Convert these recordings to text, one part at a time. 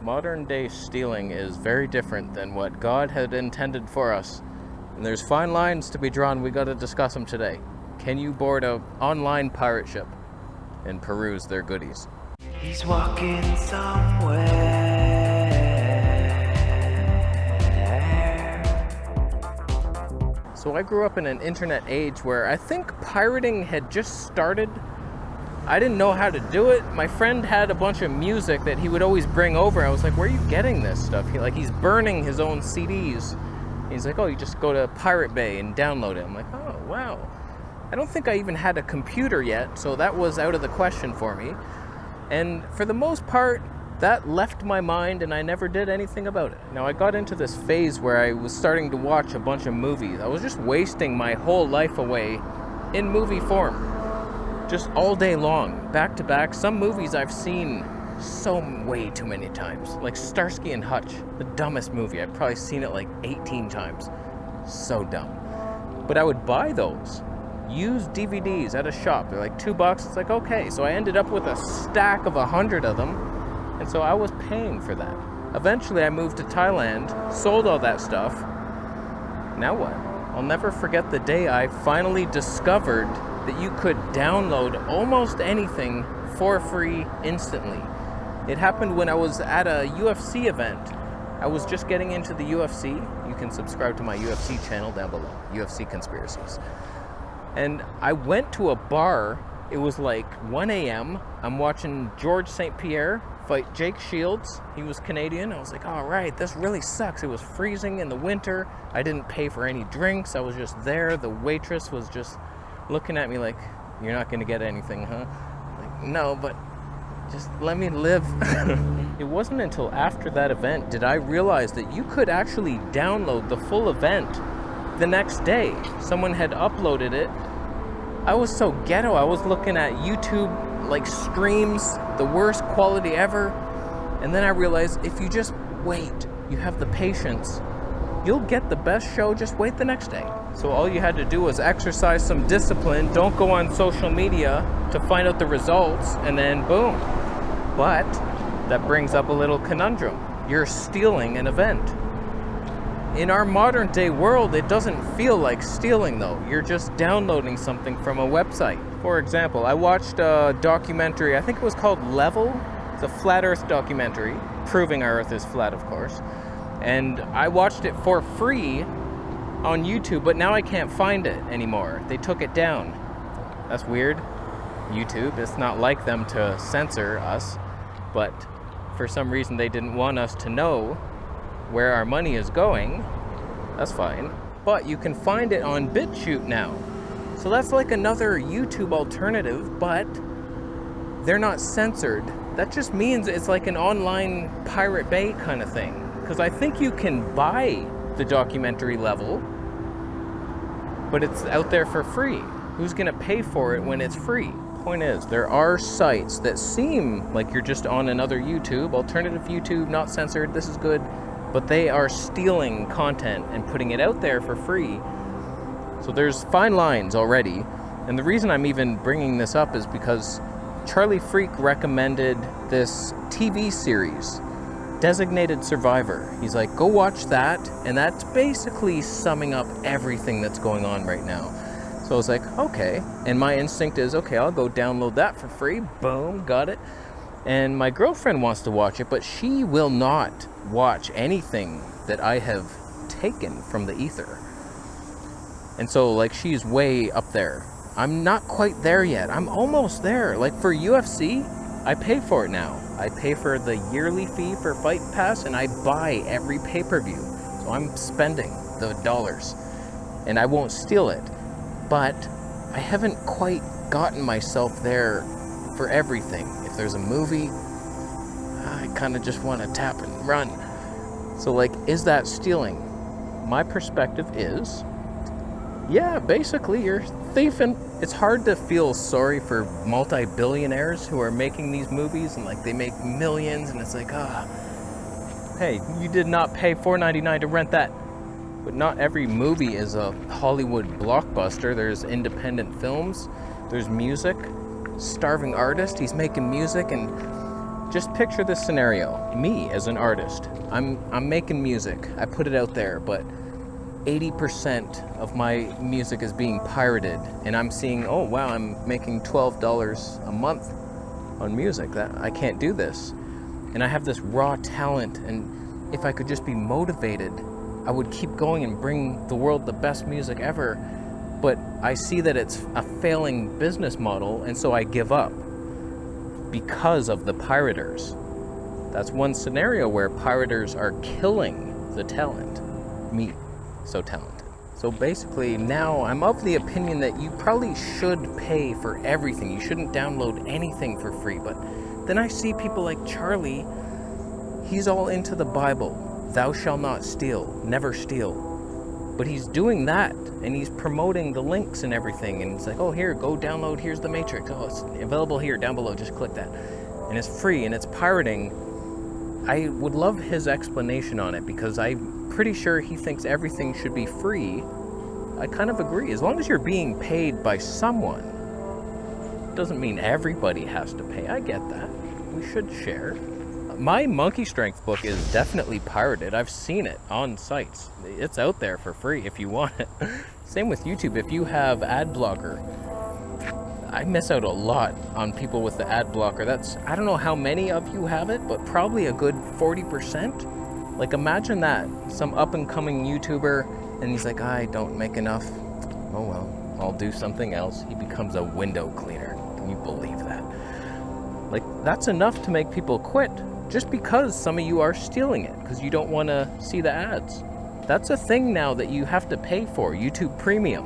Modern day stealing is very different than what God had intended for us. And there's fine lines to be drawn. We got to discuss them today. Can you board a online pirate ship and peruse their goodies? He's walking somewhere. So I grew up in an internet age where I think pirating had just started. I didn't know how to do it. My friend had a bunch of music that he would always bring over. I was like, where are you getting this stuff? He's burning his own CDs. He's like, oh, you just go to Pirate Bay and download it. I'm like, oh, wow. I don't think I even had a computer yet, so that was out of the question for me. And for the most part, that left my mind and I never did anything about it. Now, I got into this phase where I was starting to watch a bunch of movies. I was just wasting my whole life away in movie form. Just all day long, back to back. Some movies I've seen way too many times. Like Starsky and Hutch, the dumbest movie. I've probably seen it like 18 times. So dumb. But I would buy those used DVDs at a shop. They're like $2. It's like, okay. So I ended up with a stack of 100 of them. And so I was paying for that. Eventually I moved to Thailand, sold all that stuff. Now what? I'll never forget the day I finally discovered that you could download almost anything for free instantly. It happened when I was at a UFC event. I was just getting into the UFC. You can subscribe to my UFC channel down below, UFC Conspiracies. And I went to a bar. It was like 1 a.m. I'm watching George St. Pierre fight Jake Shields. He was Canadian. I was like, all right, this really sucks. It was freezing in the winter. I didn't pay for any drinks. I was just there. The waitress was just looking at me like, you're not gonna get anything, huh? Like, no, but just let me live. It wasn't until after that event did I realize that you could actually download the full event the next day. Someone had uploaded it. I was so ghetto. I was looking at YouTube like streams, the worst quality ever. And then I realized if you just wait, you have the patience, you'll get the best show. Just wait the next day. So all you had to do was exercise some discipline. Don't go on social media to find out the results, and then boom. But that brings up a little conundrum. You're stealing an event. In our modern day world, it doesn't feel like stealing though. You're just downloading something from a website. For example, I watched a documentary, I think it was called Level. It's a flat earth documentary, proving our earth is flat, of course. And I watched it for free on YouTube, but now I can't find it anymore. They took it down. That's weird. YouTube, it's not like them to censor us, but for some reason they didn't want us to know where our money is going. That's fine. But you can find it on BitChute now. So that's like another YouTube alternative, but they're not censored. That just means it's like an online Pirate Bay kind of thing. Because I think you can buy the documentary Level, but it's out there for free. Who's gonna pay for it when it's free? Point is, there are sites that seem like you're just on another YouTube, alternative YouTube, not censored, this is good, but they are stealing content and putting it out there for free. So there's fine lines already. And the reason I'm even bringing this up is because Charlie Freak recommended this TV series, Designated Survivor. He's like, go watch that, and that's basically summing up everything that's going on right now. So I was like, okay, and my instinct is, okay, I'll go download that for free. Boom, got it. And my girlfriend wants to watch it, but she will not watch anything that I have taken from the ether. And so like, she's way up there. I'm not quite there yet. I'm almost there. Like for UFC, I pay for it now. I pay for the yearly fee for Fight Pass, and I buy every pay-per-view. So I'm spending the dollars, and I won't steal it. But I haven't quite gotten myself there for everything. If there's a movie, I kind of just want to tap and run. So like, is that stealing? My perspective is, yeah, basically you're thieving. It's hard to feel sorry for multi-billionaires who are making these movies and like they make millions, and it's like, hey, you did not pay $4.99 to rent that. But not every movie is a Hollywood blockbuster. There's independent films, there's music, starving artist, he's making music, and just picture this scenario. Me as an artist. I'm making music. I put it out there, but 80% of my music is being pirated, and I'm seeing, oh wow, I'm making $12 a month on music. That I can't do this. And I have this raw talent, and if I could just be motivated, I would keep going and bring the world the best music ever. But I see that it's a failing business model, and so I give up because of the pirators. That's one scenario where pirators are killing the talent. Me, so talented. So basically now I'm of the opinion that you probably should pay for everything. You shouldn't download anything for free. But then I see people like Charlie, he's all into the Bible. Thou shalt not steal, never steal. But he's doing that, and he's promoting the links and everything, and it's like, oh, here, go download, here's the Matrix, oh, it's available here, down below, just click that. And it's free, and it's pirating. I would love his explanation on it, because I'm pretty sure he thinks everything should be free. I kind of agree. As long as you're being paid by someone, doesn't mean everybody has to pay. I get that. We should share. My Monkey Strength book is definitely pirated. I've seen it on sites. It's out there for free if you want it. Same with YouTube. If you have ad blocker, I miss out a lot on people with the ad blocker. I don't know how many of you have it, but probably a good 40%. Like, imagine that. Some up and coming YouTuber, and he's like, I don't make enough. Oh well, I'll do something else. He becomes a window cleaner. Can you believe that? Like, that's enough to make people quit. Just because some of you are stealing it, because you don't want to see the ads. That's a thing now that you have to pay for, YouTube Premium.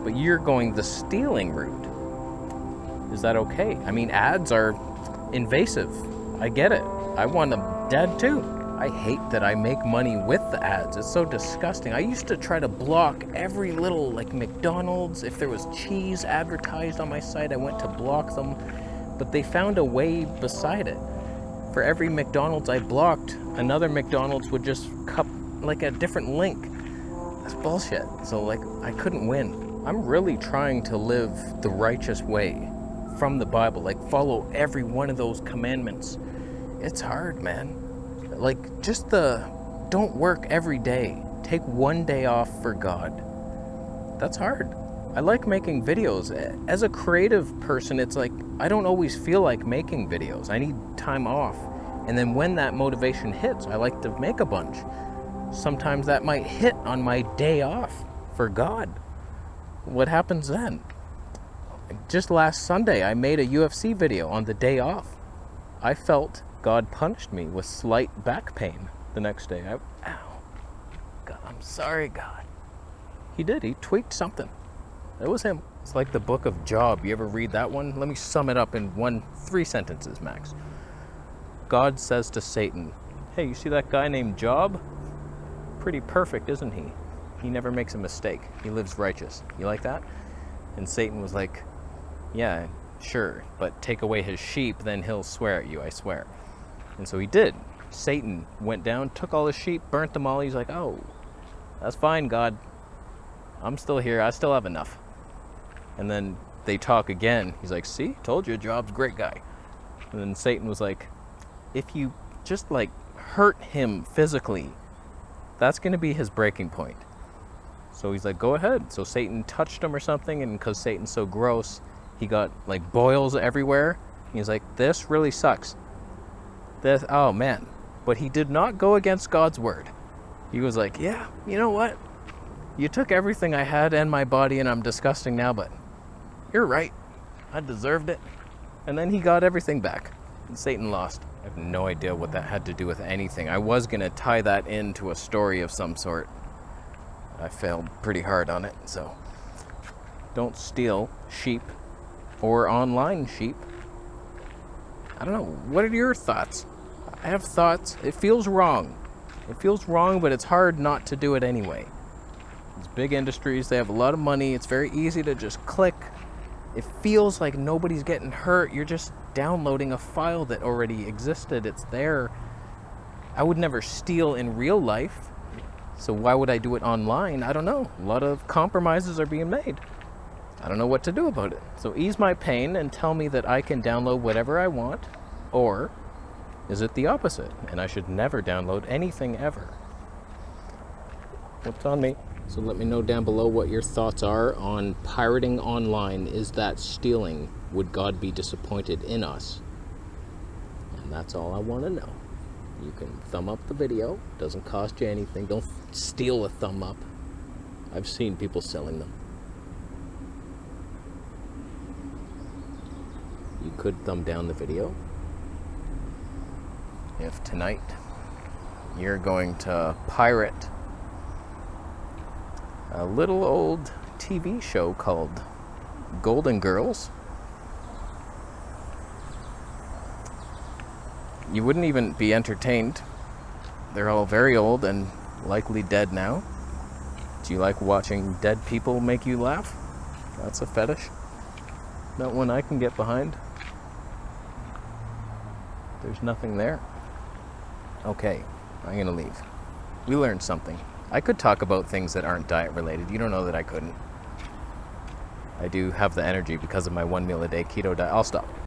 But you're going the stealing route. Is that okay? I mean, ads are invasive. I get it. I want them dead too. I hate that I make money with the ads. It's so disgusting. I used to try to block every little, like McDonald's. If there was cheese advertised on my site, I went to block them. But they found a way beside it. For every McDonald's I blocked, another McDonald's would just cup like a different link. That's bullshit. So like, I couldn't win. I'm really trying to live the righteous way from the Bible, like follow every one of those commandments. It's hard, man. Like, just don't work every day. Take one day off for God. That's hard. I like making videos. As a creative person, it's like, I don't always feel like making videos. I need time off. And then when that motivation hits, I like to make a bunch. Sometimes that might hit on my day off for God. What happens then? Just last Sunday, I made a UFC video on the day off. I felt God punished me with slight back pain the next day. Ow. God, I'm sorry, God. He did. He tweaked something. It was him. It's like the book of Job. You ever read that one? Let me sum it up in 3 sentences max. God says to Satan, hey, you see that guy named Job? Pretty perfect, isn't he? He never makes a mistake. He lives righteous. You like that? And Satan was like, yeah, sure, but take away his sheep, then he'll swear at you, I swear. And so he did. Satan went down, took all his sheep, burnt them all. He's like, oh, that's fine, God. I'm still here. I still have enough. And then they talk again. He's like, see, told you, Job's a great guy. And then Satan was like, if you just like hurt him physically, that's going to be his breaking point. So he's like, go ahead. So Satan touched him or something, and because Satan's so gross, he got like boils everywhere. He's like, this really sucks. Oh man. But he did not go against God's word. He was like, yeah, you know what? You took everything I had and my body, and I'm disgusting now, but you're right. I deserved it. And then he got everything back. And Satan lost. I have no idea what that had to do with anything. I was going to tie that into a story of some sort. I failed pretty hard on it, so don't steal sheep or online sheep. I don't know. What are your thoughts? I have thoughts. It feels wrong. It feels wrong, but it's hard not to do it anyway. These big industries, they have a lot of money. It's very easy to just click. It feels like nobody's getting hurt. You're just downloading a file that already existed. It's there. I would never steal in real life. So why would I do it online? I don't know. A lot of compromises are being made. I don't know what to do about it. So ease my pain and tell me that I can download whatever I want, or is it the opposite? And I should never download anything ever. What's on me? So let me know down below what your thoughts are on pirating online. Is that stealing? Would God be disappointed in us? And that's all I want to know. You can thumb up the video. Doesn't cost you anything. Don't steal a thumb up. I've seen people selling them. You could thumb down the video. If tonight you're going to pirate a little old TV show called Golden Girls, you wouldn't even be entertained. They're all very old and likely dead now. Do you like watching dead people make you laugh? That's a fetish. Not one I can get behind. There's nothing there. Okay, I'm gonna leave. We learned something. I could talk about things that aren't diet related. You don't know that I couldn't. I do have the energy because of my 1 meal a day keto diet. I'll stop.